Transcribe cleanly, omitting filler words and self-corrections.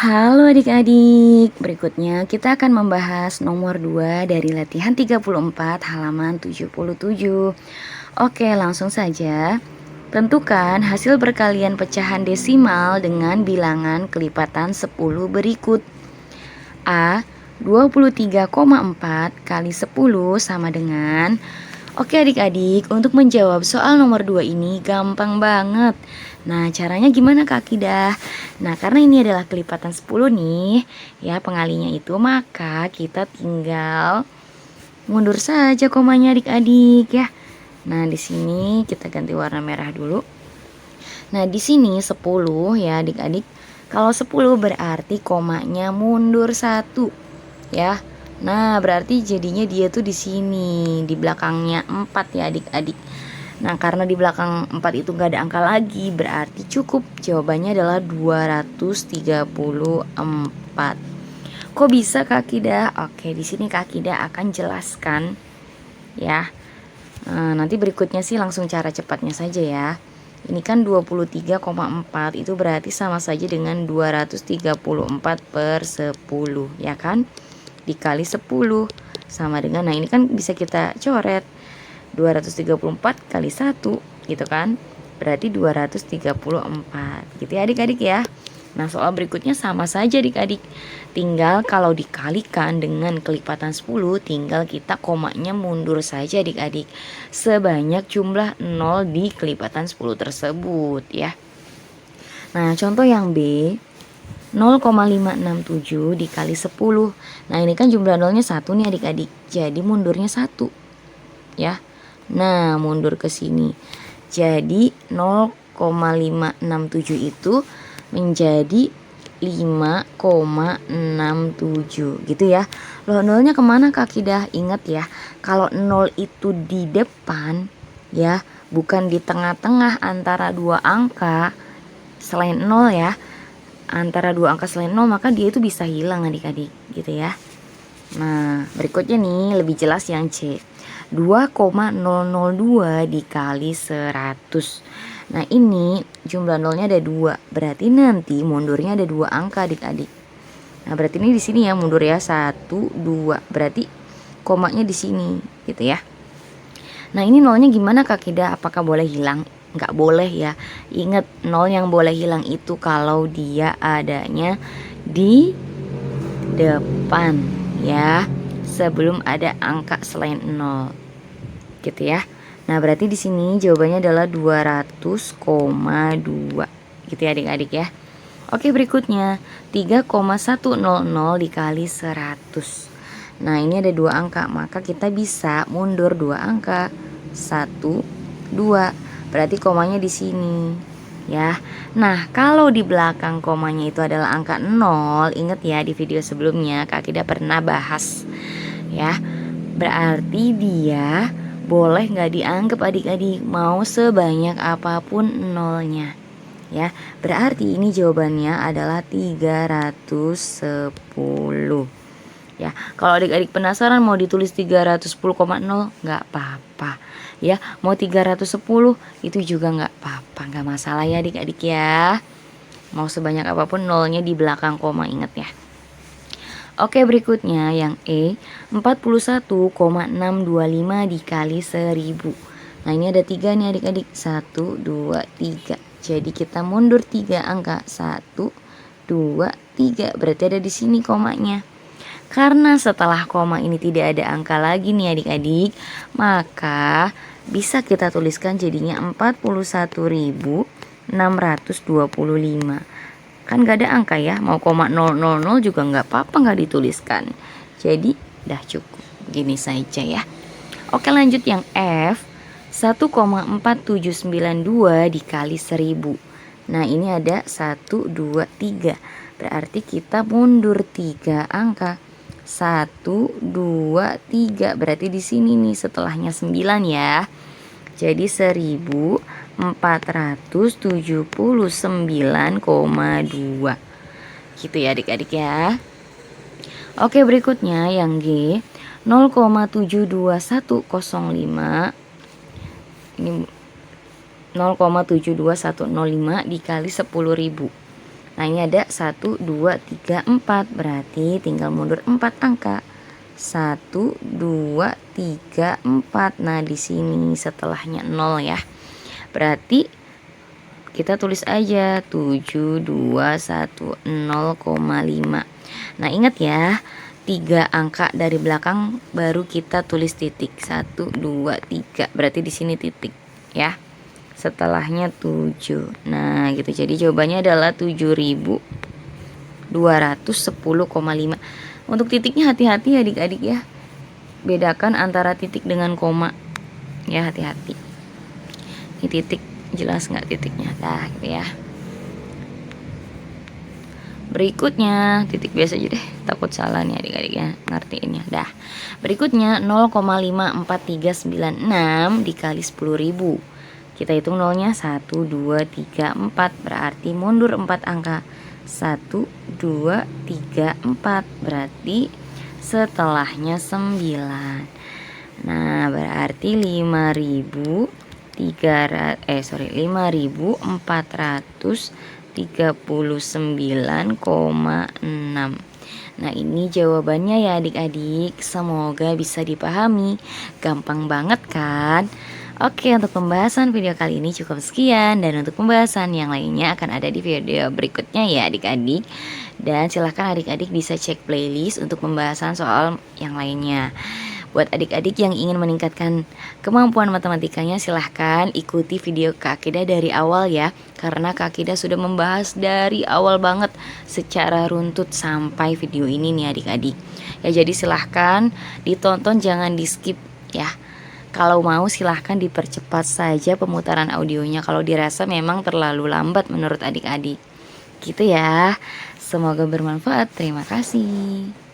Halo adik-adik, berikutnya kita akan membahas nomor 2 dari latihan 34 halaman 77. Oke, langsung saja. Tentukan hasil perkalian pecahan desimal dengan bilangan kelipatan 10 berikut. A, 23,4 kali 10 sama dengan. Oke adik-adik, untuk menjawab soal nomor 2 ini gampang banget. Nah, caranya gimana Kak Akidah? Nah, karena ini adalah kelipatan 10 nih, ya pengalinya itu, maka kita tinggal mundur saja komanya adik-adik ya. Nah, di sini kita ganti warna merah dulu. Nah, di sini 10 ya adik-adik. Kalau 10 berarti komanya mundur 1 ya. Nah, berarti jadinya dia tuh di sini, di belakangnya 4 ya adik-adik. Nah, karena di belakang 4 itu gak ada angka lagi, berarti cukup. Jawabannya adalah 234. Kok bisa Kak Kida? Oke, di sini Kak Kida akan jelaskan ya. Nanti berikutnya sih langsung cara cepatnya saja ya. Ini kan 23,4 itu berarti sama saja dengan 234 per 10 ya kan? Dikali 10 sama dengan, nah ini kan bisa kita coret 234 kali 1 gitu kan, berarti 234 gitu ya adik-adik ya. Nah, soal berikutnya sama saja adik-adik, tinggal kalau dikalikan dengan kelipatan 10 tinggal kita komanya mundur saja adik-adik sebanyak jumlah 0 di kelipatan 10 tersebut ya. Nah, contoh yang B, 0,567 dikali 10. Nah, ini kan jumlah nolnya 1 nih adik-adik. Jadi mundurnya 1. Ya. Nah, mundur ke sini. Jadi 0,567 itu menjadi 5,67 gitu ya. Loh, nolnya kemana Kak Kidah? Ingat ya, kalau 0 itu di depan ya, bukan di tengah-tengah antara dua angka selain 0 ya. Antara dua angka selain 0 maka dia itu bisa hilang adik-adik gitu ya. Nah, berikutnya nih lebih jelas yang C, 2,002 dikali 100. Nah, ini jumlah nolnya ada 2, berarti nanti mundurnya ada 2 angka adik-adik. Nah, berarti ini di sini ya mundur ya, 1, 2, berarti komanya di sini gitu ya. Nah, ini nolnya gimana Kak Kida? Apakah boleh hilang? Nggak boleh ya. Ingat, nol yang boleh hilang itu kalau dia adanya di depan ya, sebelum ada angka selain 0 gitu ya. Nah, berarti di sini jawabannya adalah 200,2 gitu ya adik-adik ya. Oke, berikutnya 3,100 dikali 100. Nah, ini ada 2 angka, maka kita bisa mundur 2 angka, 1, 2. Berarti komanya di sini ya. Nah, kalau di belakang komanya itu adalah angka 0, ingat ya di video sebelumnya Kak Kida pernah bahas ya. Berarti dia boleh nggak dianggap adik-adik, mau sebanyak apapun nolnya ya. Berarti ini jawabannya adalah 310 ya. Kalau adik-adik penasaran mau ditulis 310,0 nggak apa-apa ya, mau 310 itu juga nggak apa-apa, nggak masalah ya adik-adik ya. Mau sebanyak apapun nolnya di belakang koma, ingat ya. Oke, berikutnya yang E, 41,625 dikali 1000. Nah, ini ada 3 nih adik-adik, 1, 2, 3. Jadi kita mundur 3 angka, 1, 2, 3. Berarti ada di sini komanya. Karena setelah koma ini tidak ada angka lagi nih adik-adik, maka bisa kita tuliskan jadinya 41.625. Kan gak ada angka ya, mau koma 000 juga gak apa-apa gak dituliskan. Jadi dah cukup, gini saja ya. Oke, lanjut yang F, 1,4792 dikali 1000. Nah, ini ada 1, 2, 3. Berarti kita mundur 3 angka, 1, 2, 3. Berarti di sini nih setelahnya 9 ya. Jadi 1479,2 gitu ya adik-adik ya. Oke, berikutnya yang G, 0,72105. Ini 0,72105 dikali 10.000. Nah ini ada 1, 2, 3, 4, berarti tinggal mundur 4 angka. 1, 2, 3, 4. Nah di sini setelahnya 0 ya. Berarti kita tulis aja 7210,5. Nah ingat ya, 3 angka dari belakang baru kita tulis titik. 1, 2, 3. Berarti di sini titik ya. Setelahnya 7. Nah gitu. Jadi jawabannya adalah 7210,5. Untuk titiknya hati-hati adik-adik ya. Bedakan antara titik dengan koma. Ya hati-hati. Ini titik, jelas nggak titiknya? Dah gitu ya. Berikutnya titik biasa aja deh, takut salah nih adik-adik ya, ngertiin ya. Dah. Berikutnya 0,54396 dikali 10.000. Kita hitung nolnya 1, 2, 3, 4. Berarti mundur 4 angka. 1, 2, 3, 4. Berarti setelahnya 9. Nah berarti 5.439,6. Nah ini jawabannya ya adik-adik. Semoga bisa dipahami. Gampang banget kan? Oke, untuk pembahasan video kali ini cukup sekian. Dan untuk pembahasan yang lainnya akan ada di video berikutnya ya adik-adik. Dan silahkan adik-adik bisa cek playlist untuk pembahasan soal yang lainnya. Buat adik-adik yang ingin meningkatkan kemampuan matematikanya, silahkan ikuti video Kak Akida dari awal ya. Karena Kak Akida sudah membahas dari awal banget secara runtut sampai video ini nih adik-adik. Ya jadi silahkan ditonton, jangan di skip ya. Kalau mau silahkan dipercepat saja pemutaran audionya kalau dirasa memang terlalu lambat menurut adik-adik. Gitu ya. Semoga bermanfaat. Terima kasih.